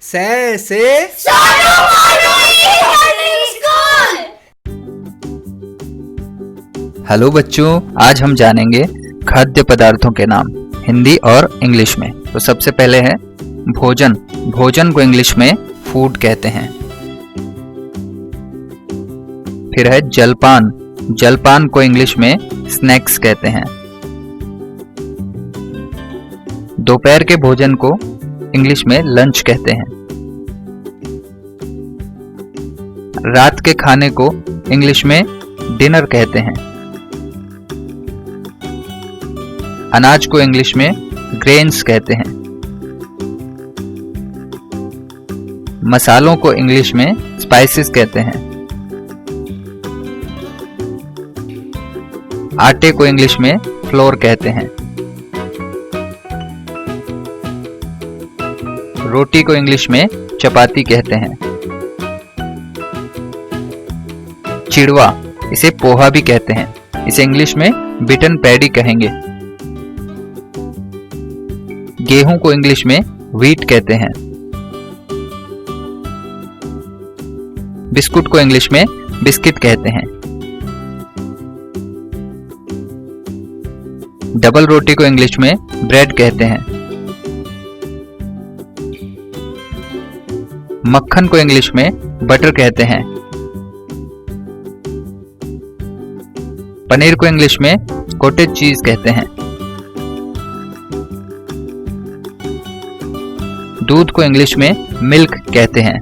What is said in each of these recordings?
से हेलो बच्चों, आज हम जानेंगे खाद्य पदार्थों के नाम हिंदी और इंग्लिश में। तो सबसे पहले है भोजन। भोजन को इंग्लिश में फूड कहते हैं। फिर है जलपान। जलपान को इंग्लिश में स्नैक्स कहते हैं। दोपहर के भोजन को इंग्लिश में लंच कहते हैं। रात के खाने को इंग्लिश में डिनर कहते हैं। अनाज को इंग्लिश में ग्रेन्स कहते हैं। मसालों को इंग्लिश में स्पाइसेस कहते हैं। आटे को इंग्लिश में फ्लोर कहते हैं। रोटी को इंग्लिश में चपाती कहते हैं। चिड़वा, इसे पोहा भी कहते हैं। इसे इंग्लिश में बिटन पैडी कहेंगे। गेहूं को इंग्लिश में व्हीट कहते हैं। बिस्कुट को इंग्लिश में बिस्किट कहते हैं। डबल रोटी को इंग्लिश में ब्रेड कहते हैं। मक्खन को इंग्लिश में बटर कहते हैं। पनीर को इंग्लिश में कॉटेज चीज कहते हैं। दूध को इंग्लिश में मिल्क कहते हैं।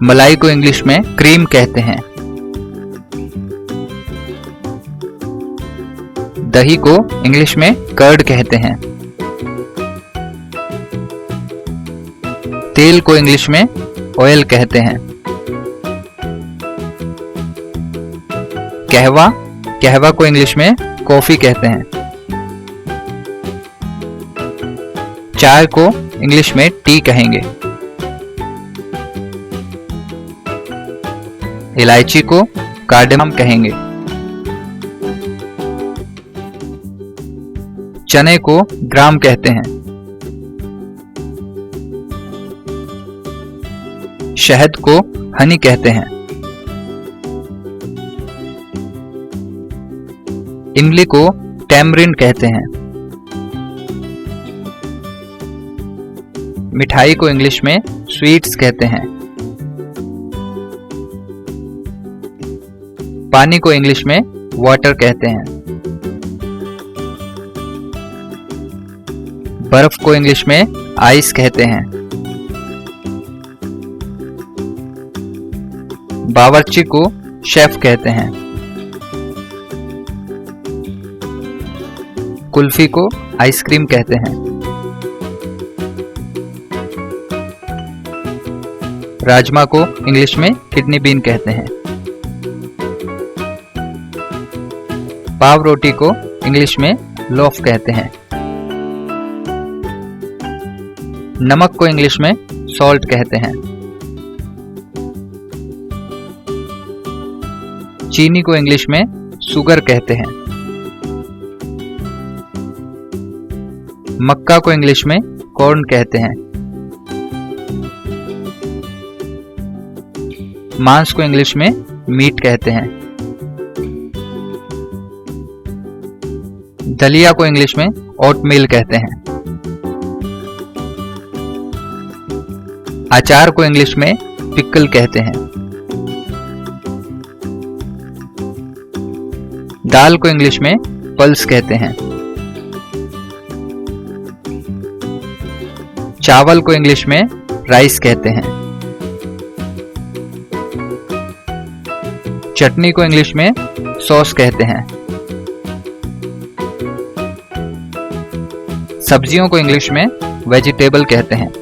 मलाई को इंग्लिश में क्रीम कहते हैं। दही को इंग्लिश में कर्ड कहते हैं। तेल को इंग्लिश में ऑयल कहते हैं। कहवा को इंग्लिश में कॉफी कहते हैं। चाय को इंग्लिश में टी कहेंगे। इलायची को कार्डेमम कहेंगे। चने को ग्राम कहते हैं। शहद को हनी कहते हैं। इमली को टैमरिंड कहते हैं। मिठाई को इंग्लिश में स्वीट्स कहते हैं। पानी को इंग्लिश में वाटर कहते हैं। बर्फ को इंग्लिश में आइस कहते हैं। बावर्ची को शेफ कहते हैं। कुल्फी को आइसक्रीम कहते हैं। राजमा को इंग्लिश में किडनी बीन कहते हैं। पाव रोटी को इंग्लिश में लोफ कहते हैं। नमक को इंग्लिश में सॉल्ट कहते हैं। चीनी को इंग्लिश में शुगर कहते हैं। मक्का को इंग्लिश में कॉर्न कहते हैं। मांस को इंग्लिश में मीट कहते हैं। दलिया को इंग्लिश में ओटमील कहते हैं। अचार को इंग्लिश में पिकल कहते हैं। दाल को इंग्लिश में पल्स कहते हैं। चावल को इंग्लिश में राइस कहते हैं। चटनी को इंग्लिश में सॉस कहते हैं। सब्जियों को इंग्लिश में वेजिटेबल कहते हैं।